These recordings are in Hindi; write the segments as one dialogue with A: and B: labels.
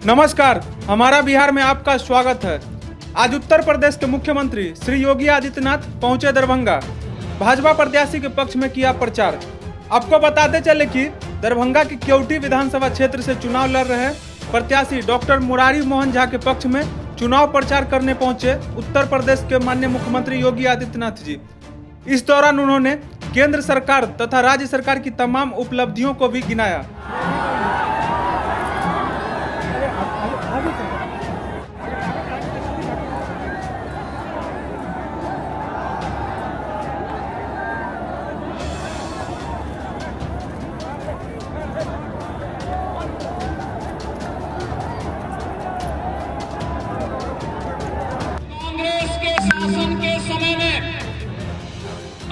A: नमस्कार, हमारा बिहार में आपका स्वागत है। आज उत्तर प्रदेश के मुख्यमंत्री श्री योगी आदित्यनाथ पहुंचे दरभंगा। भाजपा प्रत्याशी के पक्ष में किया प्रचार। आपको बताते चले कि दरभंगा की केवटी विधानसभा क्षेत्र से चुनाव लड़ रहे प्रत्याशी डॉक्टर मुरारी मोहन झा के पक्ष में चुनाव प्रचार करने पहुंचे उत्तर प्रदेश के माननीय मुख्यमंत्री योगी आदित्यनाथ जी। इस दौरान उन्होंने केंद्र सरकार तथा राज्य सरकार की तमाम उपलब्धियों को भी गिनाया।
B: शासन के समय में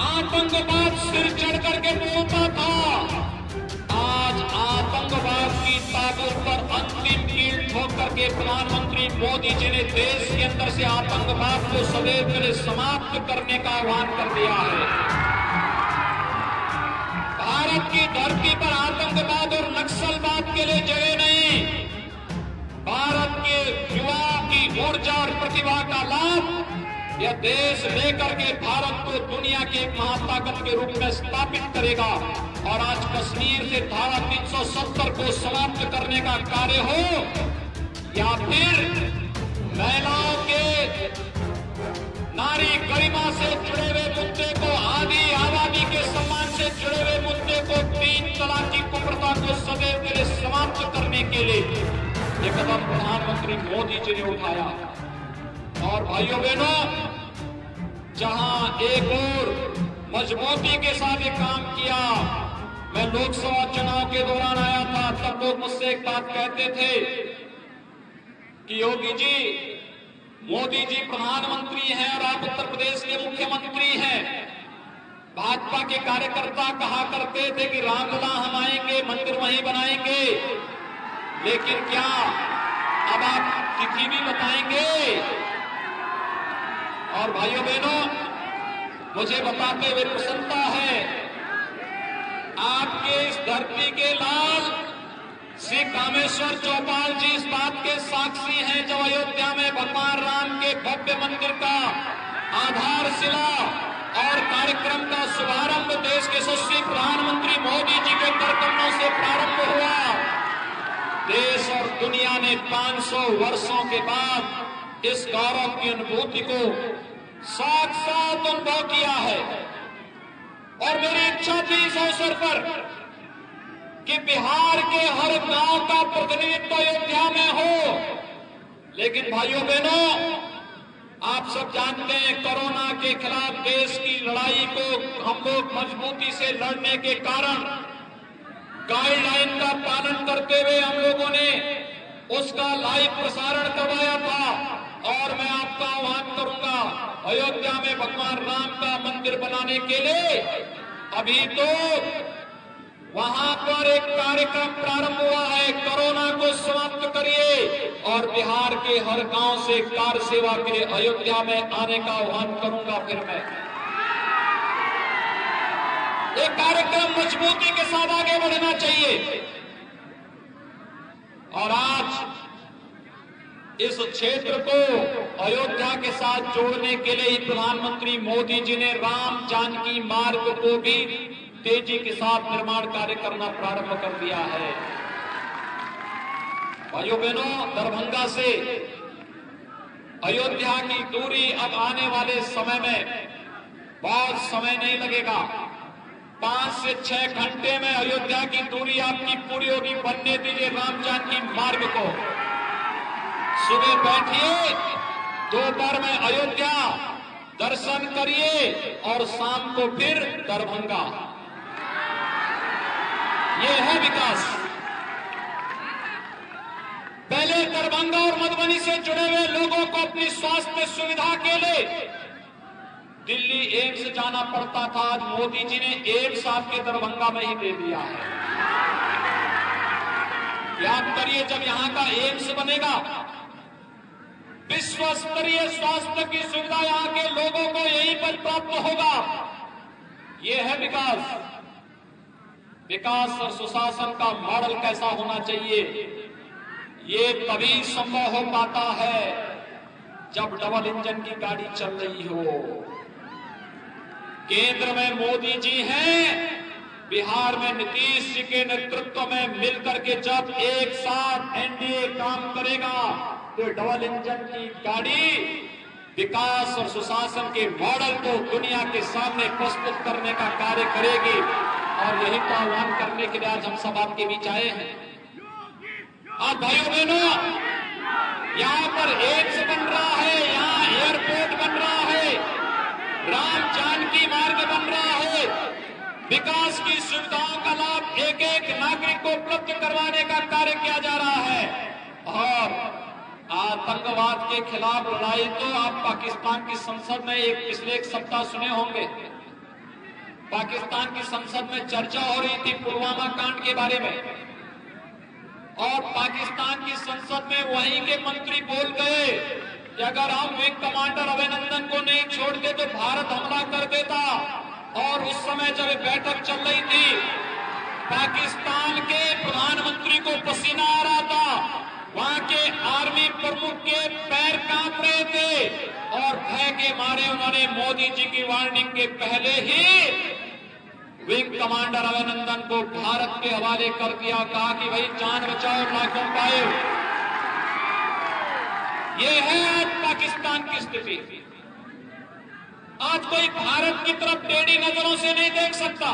B: आतंकवाद सिर चढ़ करके बोलता था। आज आतंकवाद की ताकत पर अंतिम कील ठोक करके प्रधानमंत्री मोदी जी ने देश के अंदर से आतंकवाद को सदैव के लिए समाप्त करने का आह्वान कर दिया है। भारत की धरती पर आतंकवाद और नक्सलवाद के लिए जगह नहीं। भारत के युवाओं की ऊर्जा और प्रतिभा का लाभ यह देश लेकर के भारत को दुनिया की एक महाताकत के रूप में स्थापित करेगा। और आज कश्मीर से धारा 370 को समाप्त करने का कार्य हो या फिर महिलाओं के नारी गरिमा से जुड़े हुए मुद्दे को, आदि आबादी के सम्मान से जुड़े हुए मुद्दे को, 3 तलाक की कुप्रथा को सदैव के लिए समाप्त करने के लिए ये कदम प्रधानमंत्री मोदी जी ने उठाया। और भाइयों बहनों, जहां एक और मजबूती के साथ ये काम किया, मैं लोकसभा चुनाव के दौरान आया था, तब लोग मुझसे एक बात कहते थे कि योगी जी, मोदी जी प्रधानमंत्री हैं और आप उत्तर प्रदेश के मुख्यमंत्री हैं। भाजपा के कार्यकर्ता कहा करते थे कि रामलला हम आएंगे, मंदिर वहीं बनाएंगे, लेकिन क्या अब आप तिथि भी बताएंगे? और भाइयों बहनों, मुझे बताते हुए प्रसन्नता है, आपके इस धरती के लाल श्री कामेश्वर चौपाल जी इस बात के साक्षी हैं, जब अयोध्या में भगवान राम के भव्य मंदिर का आधारशिला और कार्यक्रम का शुभारंभ देश के यशस्वी प्रधानमंत्री मोदी जी के करकमलों से प्रारंभ हुआ। देश और दुनिया ने 500 वर्षों के बाद इस गौरव की अनुभूति को साक्षात अनुभव किया है। और मेरी इच्छा थी इस अवसर पर कि बिहार के हर गांव का प्रतिनिधित्व अयोध्या में हो। लेकिन भाइयों बहनों, आप सब जानते हैं, कोरोना के खिलाफ देश की लड़ाई को हम लोग मजबूती से लड़ने के कारण गाइडलाइन का पालन करते हुए हम लोगों ने उसका लाइव प्रसारण करवाया था। और मैं आपका आह्वान करूंगा, अयोध्या में भगवान राम का मंदिर बनाने के लिए अभी तो वहां पर एक कार्यक्रम प्रारंभ हुआ है। कोरोना को समाप्त करिए और बिहार के हर गांव से कार सेवा के लिए अयोध्या में आने का आह्वान करूंगा। फिर मैं एक कार्यक्रम मजबूती के साथ आगे बढ़ना चाहिए। और आज इस क्षेत्र को अयोध्या के साथ जोड़ने के लिए ही प्रधानमंत्री मोदी जी ने राम जानकी मार्ग को भी तेजी के साथ निर्माण कार्य करना प्रारंभ कर दिया है। भाइयों बहनों, दरभंगा से अयोध्या की दूरी अब आने वाले समय में बहुत समय नहीं लगेगा। 5 से 6 घंटे में अयोध्या की दूरी आपकी पूरी होगी। बनने दीजिए राम जानकी मार्ग को। सुबह बैठिए, दोपहर में अयोध्या दर्शन करिए और शाम को फिर दरभंगा। यह है विकास। पहले दरभंगा और मधुबनी से जुड़े हुए लोगों को अपनी स्वास्थ्य सुविधा के लिए दिल्ली एम्स जाना पड़ता था। आज मोदी जी ने एम्स आपके दरभंगा में ही दे दिया है। याद करिए, जब यहां का एम्स बनेगा, विश्व स्तरीय स्वास्थ्य की सुविधा यहां के लोगों को यहीं पर प्राप्त होगा। यह है विकास। विकास और सुशासन का मॉडल कैसा होना चाहिए, ये तभी संभव हो पाता है जब डबल इंजन की गाड़ी चल रही हो। केंद्र में मोदी जी हैं, बिहार में नीतीश जी के नेतृत्व में मिलकर के जब एक साथ एनडीए काम करेगा तो डबल इंजन की गाड़ी विकास और सुशासन के मॉडल को दुनिया के सामने प्रस्तुत करने का कार्य करेगी। और यही तो आह्वान करने के लिए आज हम सब आपके बीच आए हैं। आज भाइयों बहनों, यहाँ पर एम्स बन रहा है, यहाँ एयरपोर्ट बन रहा है, राम जानकी मार्ग बन रहा है, विकास की सुविधाओं का लाभ एक एक नागरिक को उपलब्ध करवाने का कार्य किया जा रहा है। और आतंकवाद के खिलाफ लड़ाई तो आप पाकिस्तान की संसद में पिछले एक सप्ताह सुने होंगे। पाकिस्तान की संसद में चर्चा हो रही थी पुलवामा कांड के बारे में, और पाकिस्तान की संसद में वहीं के मंत्री बोल गए कि अगर हम विंग कमांडर अभिनंदन को नहीं छोड़ते तो भारत हमला कर देता। और उस समय जब बैठक चल रही थी, पाकिस्तान के प्रधानमंत्री को पसीना आ रहा था, वहां के आर्मी प्रमुख के पैर कांप रहे थे, और भय के मारे उन्होंने मोदी जी की वार्निंग के पहले ही विंग कमांडर अभिनंदन को भारत के हवाले कर दिया। कहा कि भाई जान बचाओ लाखों पाए। ये है आज पाकिस्तान की स्थिति। आज कोई भारत की तरफ टेढ़ी नजरों से नहीं देख सकता।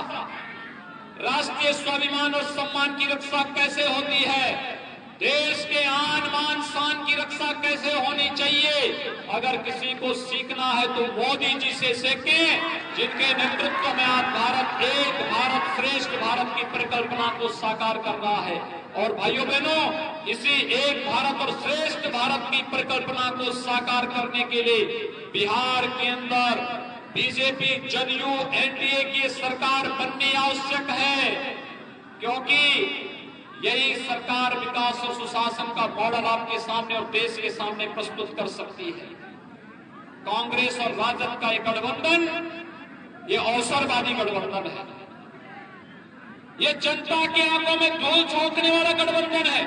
B: राष्ट्रीय स्वाभिमान और सम्मान की रक्षा कैसे होती है, देश के आन बान शान की रक्षा कैसे होनी चाहिए, अगर किसी को सीखना है तो मोदी जी से सीखें, जिनके नेतृत्व में आज भारत एक भारत श्रेष्ठ भारत की परिकल्पना को साकार कर रहा है। और भाइयों बहनों, इसी एक भारत और श्रेष्ठ भारत की परिकल्पना को साकार करने के लिए बिहार के अंदर बीजेपी जदयू एनडीए की सरकार बननी आवश्यक है, क्योंकि यही सरकार विकास और सुशासन का मॉडल आपके सामने और देश के सामने प्रस्तुत कर सकती है। कांग्रेस और राजद का एक गठबंधन ये अवसरवादी गठबंधन है, ये जनता के आंखों में धूल झोंकने वाला गठबंधन है,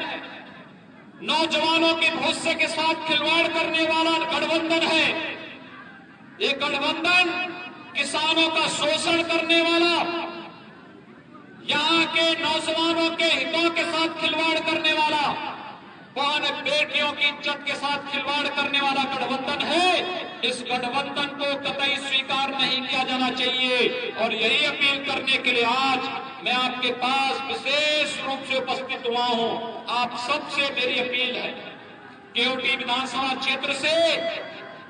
B: नौजवानों के भविष्य के साथ खिलवाड़ करने वाला गठबंधन है, ये गठबंधन किसानों का शोषण करने वाला, यहाँ के नौजवानों के हितों के साथ खिलवाड़ करने वाला, बहन बेटियों की इज्जत के साथ खिलवाड़ करने वाला गठबंधन है। इस गठबंधन को कतई स्वीकार नहीं किया जाना चाहिए। और यही अपील करने के लिए आज मैं आपके पास विशेष रूप से उपस्थित हुआ हूं। आप सबसे मेरी अपील है, केवटी विधानसभा क्षेत्र से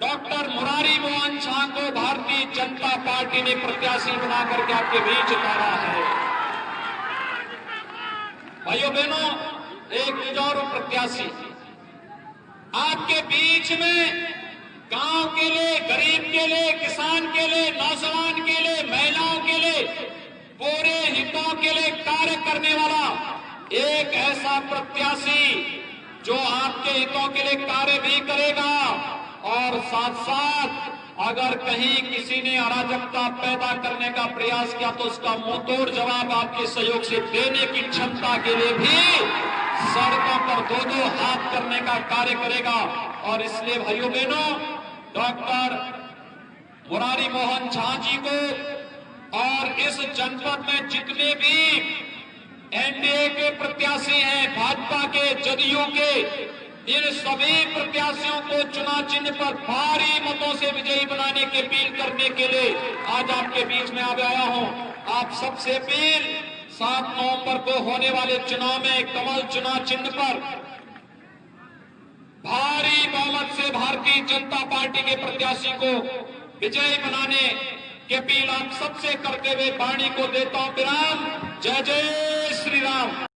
B: डॉक्टर मुरारी मोहन झा को भारतीय जनता पार्टी ने प्रत्याशी बनाकर के आपके बीच उतारा है। भाइयों बहनों, एक निजौर प्रत्याशी आपके बीच में गांव के लिए, गरीब के लिए, किसान के लिए, नौजवान के लिए, महिलाओं के लिए, पूरे हितों के लिए कार्य करने वाला एक ऐसा प्रत्याशी जो आपके हितों के लिए कार्य भी करेगा, और साथ साथ अगर कहीं किसी ने अराजकता पैदा करने का प्रयास किया तो उसका मुंहतोड़ जवाब आपके सहयोग से देने की क्षमता के लिए भी सड़कों पर दो दो हाथ करने का कार्य करेगा। और इसलिए भाइयों बहनों, डॉक्टर मुरारी मोहन झा जी को और इस जनपद में जितने भी एनडीए के प्रत्याशी हैं, भाजपा के, जदयू के, इन सभी प्रत्याशियों को चुनाव चिन्ह पर भारी मतों से विजयी बनाने की अपील करने के लिए आज आपके बीच में आया हूं। आप सबसे अपील, 7 नवंबर को होने वाले चुनाव में कमल चुनाव चिन्ह पर भारी बहुमत से भारतीय जनता पार्टी के प्रत्याशी को विजयी बनाने की अपील आप सबसे करते हुए वाणी को देता हूं विराम। जय जय श्री राम।